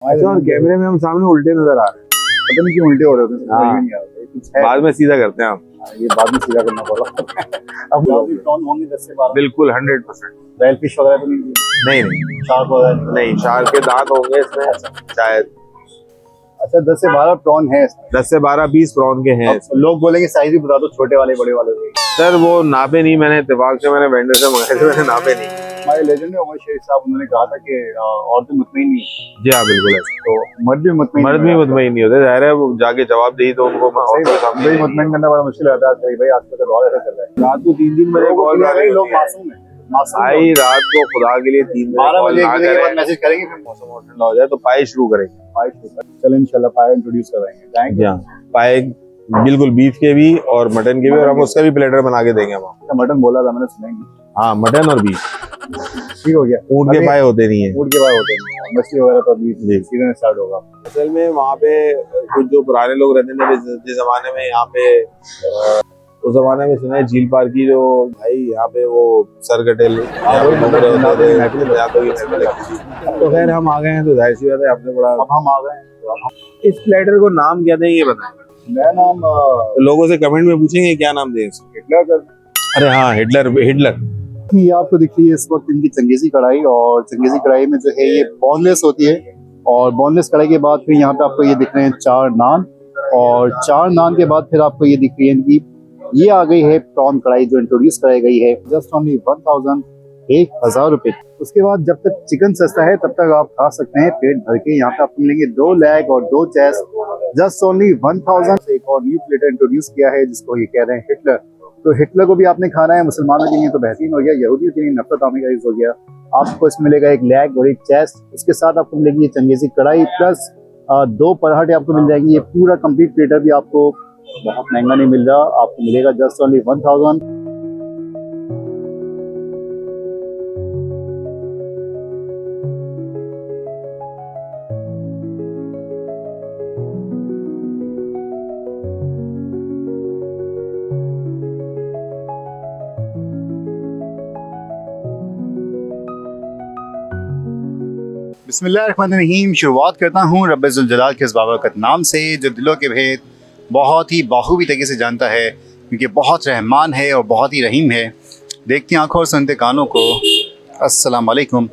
अच्छा, और कैमरे में हम सामने उल्टे नजर आ रहे हैं, पता नहीं क्यों उल्टे हो रहे थे। हाँ। बाद में सीधा करते हैं हम। ये बाद में सीधा करना पड़ा। अब प्रॉन होंगे 10 से 12 बिल्कुल 100%। रेल फिश वगैरह तो नहीं? नहीं शार्क वगैरह नहीं, शार्क के दांत होंगे इसमें शायद। अच्छा, 10 से 12 प्रॉन है इसमें। 10 से 12-20 प्रॉन के हैं। लोग बोलेंगे साइज भी बता दो, छोटे वाले बड़े वाले। सर वो नापे नहीं, मैंने इत्तेफाक से मैंने वेंडर से मंगाए थे, मैंने नापे नहीं। हमारे लेजेंड उमर शेख साहब उन्होंने कहा था कि औरतें मुतमईन नहीं। जी हाँ, बिल्कुल है। तो मर्द भी मुतमईन नहीं होते, जाहिर है वो जाके जवाब दी तो उनको मुतमईन करना बड़ा मुश्किल होता है भाई। आजकल का दौर ऐसा चल रहा है। रात को 3 बजे कॉल कर रहे हैं। लोग मासूम हैं। भाई रात को खुदा के लिए 3 12 बजे के बाद मैसेज करेंगे, फिर मौसम और ठंडा हो जाए तो पाए शुरू करेंगे। चलो इंशाल्लाह पाए इंट्रोड्यूस करवाएंगे। Thank you. पाए बिल्कुल बीफ के भी और मटन के भी, और हम उसका भी प्लेटर बना के देंगे हम। मटन बोला था मैंने, सुनेंगे। हाँ, मटन और बीफ ठीक हो गया। ऊँट के पाए होते नहीं है, ऊँट के पाए होते नहीं, मछली वगैरह तो अभी सीजन स्टार्ट होगा। असल में वहाँ पे कुछ जो पुराने लोग रहते थे जिस जमाने में, यहाँ पे उस जमाने में सुना है झील पार की जो भाई यहाँ पे वो सरकटे तो खैर हम आ गए हैं तो जाहिर सी बात है हमने बड़ा। अब हम आ गए हैं। इस प्लेटर को नाम क्या दें ये बताएं। मैं नाम लोगों से कमेंट में पूछेंगे क्या नाम दें इसको। हिटलर कर। अरे हाँ, हिटलर। ये आपको दिख रही है इस वक्त इनकी चंगेजी कढ़ाई, और चंगेजी कढ़ाई में जो है ये बोनलेस होती है, और बोनलेस कढ़ाई के बाद फिर यहाँ पे आपको ये दिख रहे हैं 4 नान, और 4 नान के बाद फिर आपको ये दिख रही है इनकी ये आ गई है प्रॉन कढ़ाई जो इंट्रोड्यूस कराई गई है जस्ट ओनली 1000 रुपए। उसके बाद जब तक चिकन सस्ता है तब तक आप खा सकते हैं पेट भर के। यहाँ पे आपको मिलेंगे 2 लेग और 2 चेस्ट जस्ट ओनली 1000। एक और न्यू प्लेटर इंट्रोड्यूस किया है जिसको ये कह रहे हैं हिटलर। तो हिटलर को भी आपने खाना है, मुसलमानों के लिए तो बेहतरीन हो गया, यहूदियों के लिए नफरत आमेज हो गया। आपको इसमें मिलेगा 1 लेग और 1 चेस्ट, उसके साथ आपको मिलेगी ये चंगेजी कढ़ाई प्लस 2 पराठे आपको मिल जाएंगे। ये पूरा कंप्लीट प्लेटर भी आपको बहुत महंगा नहीं मिल रहा, आपको मिलेगा जस्ट ओनली 1000। बिस्मिल्लाहिर्रहमानिर्रहीम। शुरुआत करता हूँ रब्बुल जलाल के इस बाबरकत नाम से जो दिलों के भेद बहुत ही बाखूबी तरीके से जानता है, क्योंकि बहुत रहमान है और बहुत ही रहीम है। देखती आंखों और सुनते कानों को। अस्सलाम वालेकुम।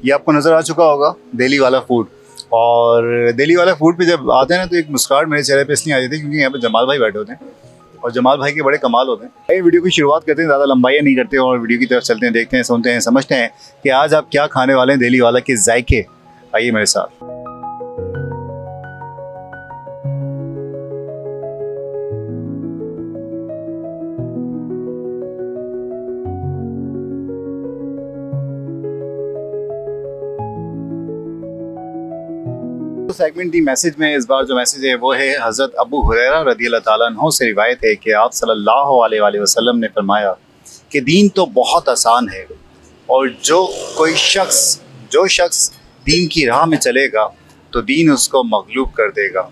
ये आपको नज़र आ चुका होगा दिल्ली वाला फूड, और दिल्ली वाला फूड पे जब आते हैं ना तो एक मुस्कुराहट मेरे चेहरे पे इसलिए आ जाती है क्योंकि यहाँ पे जमाल भाई बैठे होते हैं, और जमाल भाई के बड़े कमाल होते हैं। ये वीडियो की शुरुआत करते हैं, ज़्यादा लंबाइयाँ नहीं करते और वीडियो की तरफ चलते हैं, देखते हैं, सुनते हैं, समझते हैं कि आज आप क्या खाने वाले हैं दिल्ली वाला के जायके। आइए मेरे साथ। सेगमेंट दी मैसेज में इस बार जो मैसेज है वो है हज़रत अबू हुरैरा रज़ियल्लाहु ताला अन्हु से रिवायत है कि आप सल्लल्लाहु अलैहि वसल्लम ने फरमाया कि दीन तो बहुत आसान है, और जो शख्स दीन की राह में चलेगा तो दीन उसको मगलूब कर देगा,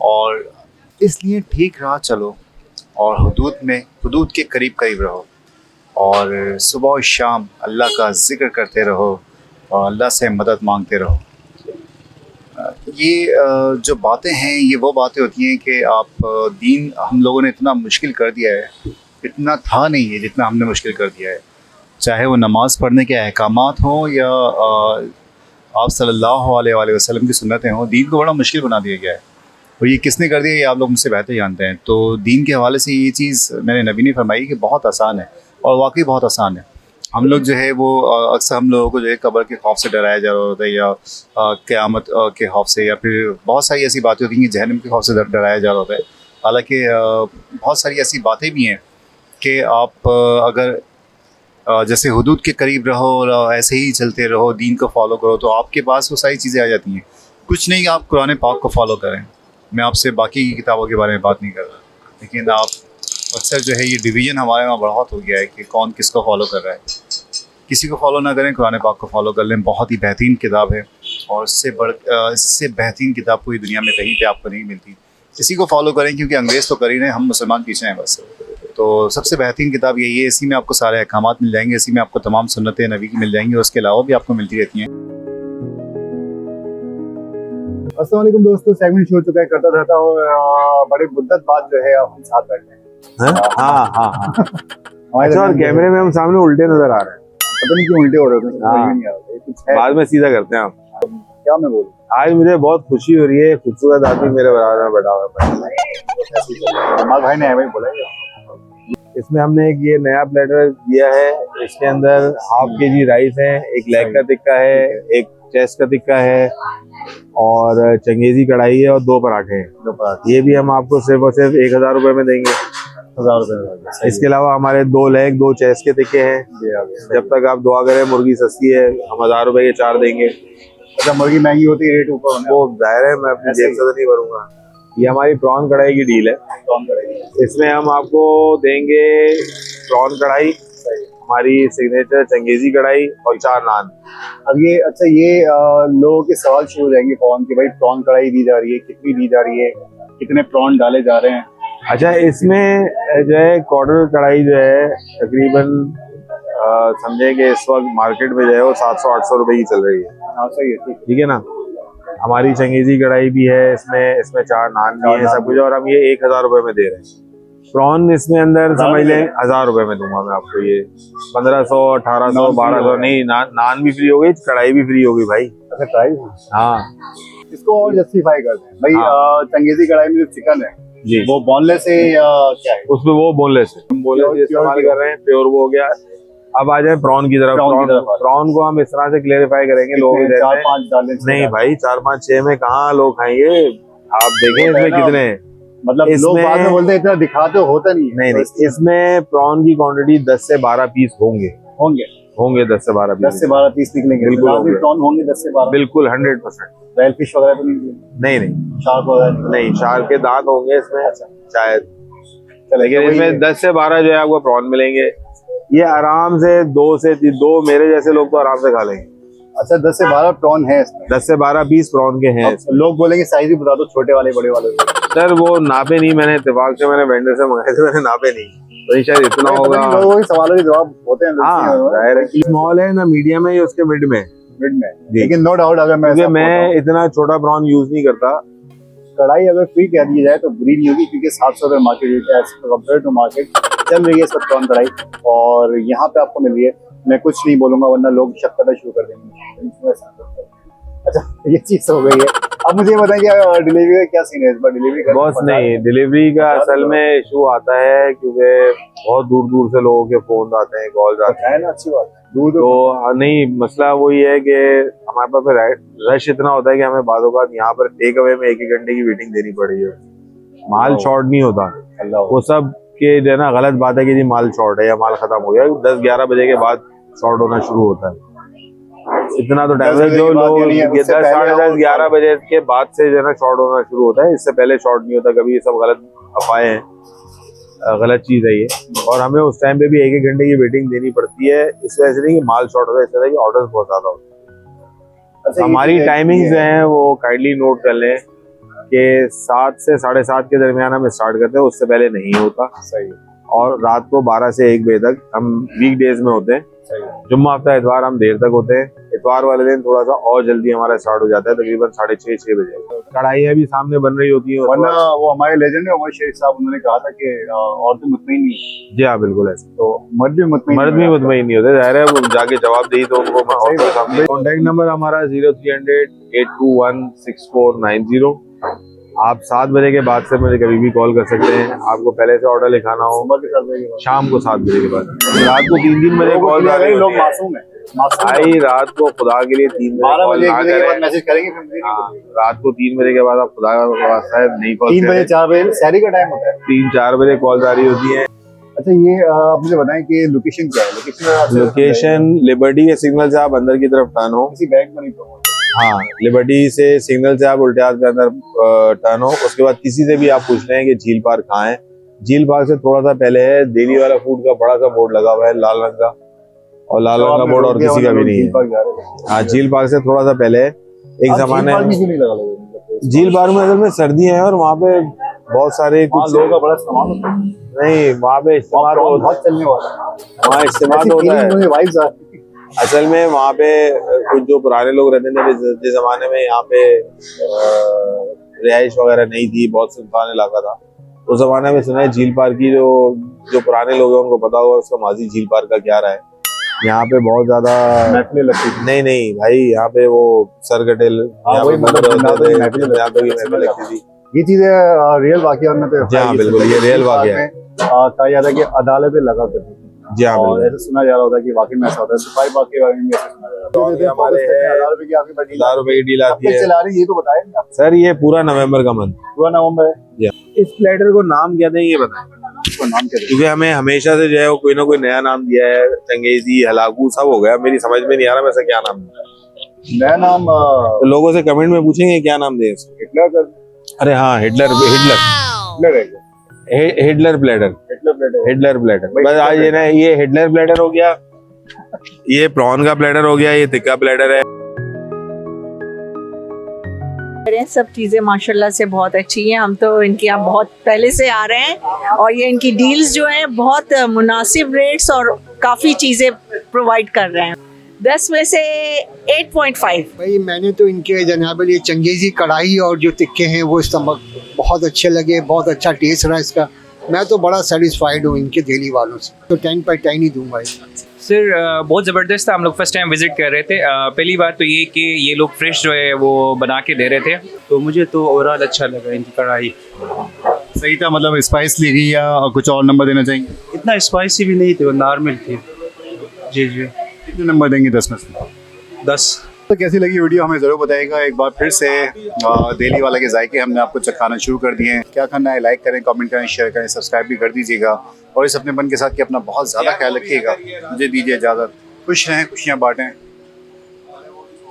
और इसलिए ठीक राह चलो और हुदूद के करीब रहो, और सुबह और शाम अल्लाह का ज़िक्र करते रहो और अल्लाह से मदद मांगते रहो। ये जो बातें हैं ये वो बातें होती हैं कि आप दीन हम लोगों ने इतना मुश्किल कर दिया है, इतना था नहीं है जितना हमने मुश्किल कर दिया है। चाहे वो नमाज़ पढ़ने के अहकामात हों या आप सल्लल्लाहु अलैहि वसल्लम की सुन्नतें हों, दीन को बड़ा मुश्किल बना दिया गया है। और ये किसने कर दिया ये आप लोग मुझसे बेहतर जानते हैं। तो दीन के हवाले से ये चीज़ मैंने नबी ने फरमाई कि बहुत आसान है, और वाकई बहुत आसान है। हम लोग जो है वो अक्सर हम लोगों को जो है कब्र के खौफ से डराया जा रहा होता है, या क़यामत के खौफ से, या फिर बहुत सारी ऐसी बातें होती हैं कि जहन्नम के खौफ से डराया जा रहा होता है। हालांकि बहुत सारी ऐसी बातें भी हैं कि आप अगर जैसे हुदूद के करीब रहो और ऐसे ही चलते रहो, दीन को फॉलो करो, तो आपके पास वो सारी चीज़ें आ जाती हैं। कुछ नहीं, आप कुरान पाक को फॉलो करें। मैं आपसे बाकी की किताबों के बारे में बात नहीं कर रहा, लेकिन आप अक्सर जो है ये डिवीज़न हमारे वहाँ बहुत हो गया है कि कौन किसको फॉलो कर रहा है। किसी को फॉलो ना करें, कुरान पाक को फॉलो कर लें। बहुत ही बेहतरीन किताब है, और इससे बेहतरीन किताब पूरी दुनिया में कहीं पे आपको नहीं मिलती। इसी को फॉलो करें, क्योंकि अंग्रेज़ तो कर ही रहे हैं, हम मुसलमान पीछे हैं बस। तो सबसे बेहतरीन किताब यही है। इसी में आपको सारे अहकामात मिल जाएंगे, इसी में आपको तमाम सुन्नतें नबी की मिल जाएंगी, और उसके अलावा भी आपको मिलती रहती हैं। अस्सलाम वालेकुम दोस्तों, सेगमेंट हो चुका है करता रहता और बड़े मुद्दत बाद जो है हम साथ बैठे हैं। हाँ हाँ हाँ। हमारे अच्छा, और दरमियान कैमरे में हम सामने उल्टे नजर आ रहे हैं। पता नहीं क्यों उल्टे हो रहे होते हैं, समझ में नहीं आ रहा है। कुछ है बाद में सीधा करते हैं हम। क्या मैं बोलूं। आज मुझे बहुत खुशी हो रही है, खूबसूरत आदमी मेरे बराबर में बैठा हुआ है। हमारे भाई ने हमें बोला है। इसमें हमने एक ये नया प्लेटर दिया है। इसके अंदर हाफ केजी राइस है, एक लेग का टिक्का है, एक चेस्ट का टिक्का है और चंगेजी कढ़ाई है और 2 पराठे हैं। ये भी हम आपको सिर्फ और सिर्फ 1000 रुपए में देंगे। 1000 रुपए। इसके अलावा हमारे 2 लेग 2 चेस्ट के टिक्के हैं। जब तक आप दुआ करें, मुर्गी सस्ती है, हम 1000 रुपए के 4 देंगे। अच्छा, मुर्गी महंगी होती है, रेट ऊपर वो जाहिर है, मैं अपनी जेब से तो नहीं भरूंगा। ये हमारी प्रॉन कढ़ाई की डील है। इसमें हम आपको देंगे प्रॉन कढ़ाई, हमारी सिग्नेचर चंगेजी कढ़ाई और 4 नान। अब ये अच्छा, ये लोगों के सवाल शुरू हो जाएंगे प्रॉन के, भाई प्रॉन कढ़ाई दी जा रही है, कितनी दी जा रही है, कितने प्रॉन डाले जा रहे हैं? अच्छा, इसमें जो है क्वार्टर कढ़ाई जो है तकरीबन समझे कि इस वक्त मार्केट में जो है वो 700-800 रुपए की चल रही है। हाँ सही है, ठीक है ना। हमारी चंगेजी कढ़ाई भी है, इसमें 4 नान भी है, सब कुछ, और हम ये 1000 रुपए में दे रहे हैं। प्रॉन इसमें अंदर समझ लें 1000 रुपए में दूंगा मैं आपको। ये 1500, 1800, 1200 नहीं, नान भी फ्री हो गई, कढ़ाई भी फ्री हो गई भाई। अच्छा, कढ़ाई, हाँ। इसको और जस्टिफाई करते हैं भाई। हाँ। चंगेजी कढ़ाई में जो चिकन है जी, वो बोनलेस है या क्या है? उसमें वो बोनलेस है, हम बोनलेस इस्तेमाल कर रहे हैं, प्योर वो हो गया। अब आ जाए प्रॉन की तरफ। प्रॉन को हम इस तरह से क्लेरिफाई करेंगे। लोग 4-5 डालें? नहीं भाई, 4-5-6 में कहाँ लोग खाएंगे। आप देखें इसमें कितने, मतलब लोग बाद में बोलते हैं इतना दिखाते होता नहीं है। नहीं, इसमें प्रॉन की क्वांटिटी 10 से 12 पीस होंगे। 10 से 12 पीस। 10 से 12 पीस निकलेंगे। बिल्कुल प्रॉन होंगे 10 से 12, बिल्कुल 100%। वेल फिश वगैरह तो नहीं? शार्क वगैरह नहीं, शार्क के दांत होंगे इसमें। अच्छा, शायद। लेकिन तो इसमें 10 से 12 जो है आपको प्रॉन मिलेंगे। ये आराम से 2 मेरे जैसे लोग तो आराम से खा लेंगे। अच्छा, 10 से 12 प्रॉन है इसमें? 10 से 12 पीस प्रॉन के हैं। लोग बोलेंगे साइज भी बता दो, छोटे वाले बड़े वाले। सर वो नापे नहीं, मैंने इत्तेफाक से मैंने वेंडर से मंगाए थे, मैंने नापे नहीं, तो शायद इतना होगा। लोगों के सवालों के जवाब होते हैं। हाँ, स्मॉल है ना, मीडियम है, उसके मिड में। लेकिन नो डाउट, अगर मैं इतना छोटा प्रॉन यूज नहीं करता। कढ़ाई अगर फ्री कह दी जाए तो बुरी नहीं होगी, क्योंकि 700 रुपए मार्केट रेट है कंपेयर टू मार्केट चल रही है इस वक्त प्रॉन कढ़ाई, और यहाँ पे आपको मिल रही है। मैं कुछ नहीं बोलूंगा वरना लोग शक करना शुरू कर देंगे। अच्छा, ये चीज हो गई है। अब मुझे बताइए डिलीवरी का क्या सीन है इस बार? डिलीवरी बॉस नहीं, डिलीवरी का असल में इशू आता है क्योंकि बहुत दूर दूर से लोगों के फोन आते हैं, कॉल आते हैं ना। अच्छी बात है, दूर तो नहीं, मसला वही है कि हमारे पास रश इतना होता है कि हमें बातों का यहाँ पर टेक अवे में 1-1 घंटे की वेटिंग देनी पड़ रही है। माल शॉर्ट नहीं होता, वो सब के जो है ना, गलत बात है कि जी माल शॉर्ट है या माल खत्म हो गया। 10-11 बजे के बाद शॉर्ट होना शुरू होता है। इतना तो टाइम है, जो लोग 10, साढ़े 10, 11 बजे के बाद से जो है ना शॉर्ट होना शुरू होता है। इससे पहले शॉर्ट नहीं होता कभी। ये सब गलत अफवाहें हैं, गलत चीज है ये। और हमें उस टाइम पे भी 1-1 घंटे की वेटिंग देनी पड़ती है। इस वजह से नहीं कि माल शॉर्ट होता है, इस वजह से ऑर्डर्स बहुत ज्यादा होते हैं। अच्छा, हमारी टाइमिंग्स हैं वो काइंडली नोट कर लें कि 7 से 7:30 के दरमियान हम स्टार्ट करते हैं, उससे पहले नहीं होता। सही। और रात को 12 से 1 बजे तक हम वीकडेज में होते हैं। जुम्मा हफ्ता इतवार हम देर तक होते हैं। इतवार वाले दिन थोड़ा सा और जल्दी हमारा स्टार्ट हो जाता है, तकरीबन 6:30-6 बजे। कढ़ाइयाँ भी सामने बन रही होती है। वरना वो हमारे लेजेंड है उमर शेख साहब, उन्होंने कहा था कि औरतें मुतमईन नहीं। जी हाँ, बिल्कुल ऐसा। तो मर्द भी मुतमईन नहीं होते। जाहिर है वो जाके जवाब दी तो उनको मैं। कॉन्टेक्ट नंबर हमारा 0300-821-6490। आप 7 बजे के बाद से मुझे कभी भी कॉल कर सकते हैं। आपको पहले से ऑर्डर लिखाना हो, शाम को 7 बजे के बाद। रात को 3 बजे कॉल आ रही है। लोग मासूम है भाई, रात को खुदा के लिए 3 बजे मैसेज करेंगे। रात को 3 बजे के बाद आप खुदा नहीं कॉल। 3 बजे 4 बजे शहरी का टाइम होता है। 3-4 बजे कॉल जारी होती है। अच्छा, ये आप मुझे बताएं कि लोकेशन क्या है? लोकेशन लिबर्टी के सिग्नल से आप अंदर की तरफ टर्न हो। किसी बैंक में नहीं तो। हाँ, लिबर्टी से सिग्नल से आप उल्टे हाथ पे अंदर टर्न हो। उसके बाद किसी से भी आप पूछ रहे हैं कि झील पार्क कहाँ है। झील पार्क से थोड़ा सा पहले है दिल्ली वाला फूड का बड़ा सा बोर्ड लगा हुआ है, लाल रंग का, और लाल रंग का बोर्ड और किसी का भी नहीं है। हाँ, झील पार्क से थोड़ा सा पहले एक जमाने झील पार्क में असल में सर्दियाँ हैं और वहाँ पे बहुत सारे कुछ लोगों का बड़ा सामान होता है। नहीं, वहाँ पे इस्तेमाल बहुत चलने वाला है, वहाँ इस्तेमाल होता है। असल में वहाँ पे कुछ जो पुराने लोग रहते थे जिस जमाने में यहाँ पे रिहाइश वगैरह नहीं थी, बहुत सुनसान इलाका था। उस जमाने में सुना है झील पार की जो पुराने लोग हैं उनको पता होगा उसका माजी झील पार का क्या रहा है। यहाँ पे बहुत ज्यादा महफिलें लगती थी। नहीं भाई, यहाँ पे वो सरगटेल लगती थी। ये चीजें रियल वाकया में तो जी हाँ बिल्कुल, ये रियल वाकया है। कहा जाता है कि अदालतें लगा करती थी। जी हाँ और बिल्कुल। ऐसा सुना जा रहा होता है कि वाकई में ऐसा होता है। सिपाही बाग के बारे में भी ऐसा सुना जा रहा तो है। हमारे 1000 रुपए की आपकी बड़ी 1000 रुपए की डील आती है चला रही, ये तो बताया नहीं आपने। सर। ये पूरा नवंबर का मंथ, पूरा नवंबर है। इस प्लेटर को नाम क्या दें ये बताएं, इसको नाम क्या दें? क्योंकि हमें हमेशा से जो है वो कोई ना कोई नया नाम दिया है। चंगेजी, हलाकू सब हो गया, मेरी समझ में नहीं आ रहा मैं क्या नाम दूं। नया नाम तो लोगों से कमेंट में पूछेंगे क्या नाम दें इसको। हिटलर कर। अरे हाँ, हिटलर हिटलर है क्या? हिटलर प्लेटर, हिटलर प्लेट है। Hitler platter. भाई, बस हिटलर आज ये ना, ये हिटलर प्लेटर हो गया, ये प्रॉन का प्लेटर हो गया, ये तिक्का प्लेटर है। सब चीज़ें माशाल्लाह से बहुत अच्छी हैं। हम तो इनके यहाँ बहुत पहले से आ रहे हैं और ये इनकी डील्स जो हैं बहुत मुनासिब रेट्स और काफ़ी चीज़ें प्रोवाइड कर रहे हैं। 10 में से 8.5। भाई मैंने तो इनके जनाब ये चंगेजी कढ़ाई और जो टिक्के हैं वो इस्तेमाल बहुत अच्छे लगे, बहुत अच्छा टेस्ट रहा इसका। मैं तो बड़ा सेटिस्फाइड हूँ इनके दिल्ली वालों से, तो 10/10 ही दूंगा। सर बहुत ज़बरदस्त था। हम लोग फर्स्ट टाइम विज़िट कर रहे थे। पहली बात तो ये कि ये लोग फ्रेश जो है वो बना के दे रहे थे, तो मुझे तो ओवरऑल अच्छा लगा इनकी कढ़ाई। सही था, मतलब स्पाइस लगी या कुछ और नंबर देना चाहेंगे? इतना स्पाइसी भी नहीं थे, वो नॉर्मल थी। जी कितने नंबर देंगे 10 में से? 10। तो कैसी लगी वीडियो हमें ज़रूर बताइएगा। एक बार फिर से दिल्ली वाला के जायके हमने आपको चखाना शुरू कर दिए हैं। क्या करना है, लाइक करें, कमेंट करें, शेयर करें, सब्सक्राइब भी कर दीजिएगा। और इस अपनेपन के साथ कि अपना बहुत ज़्यादा ख्याल रखिएगा। मुझे दीजिए इजाज़त। खुश रहें, खुशियाँ बांटें।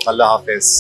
अल्लाह हाफिज़।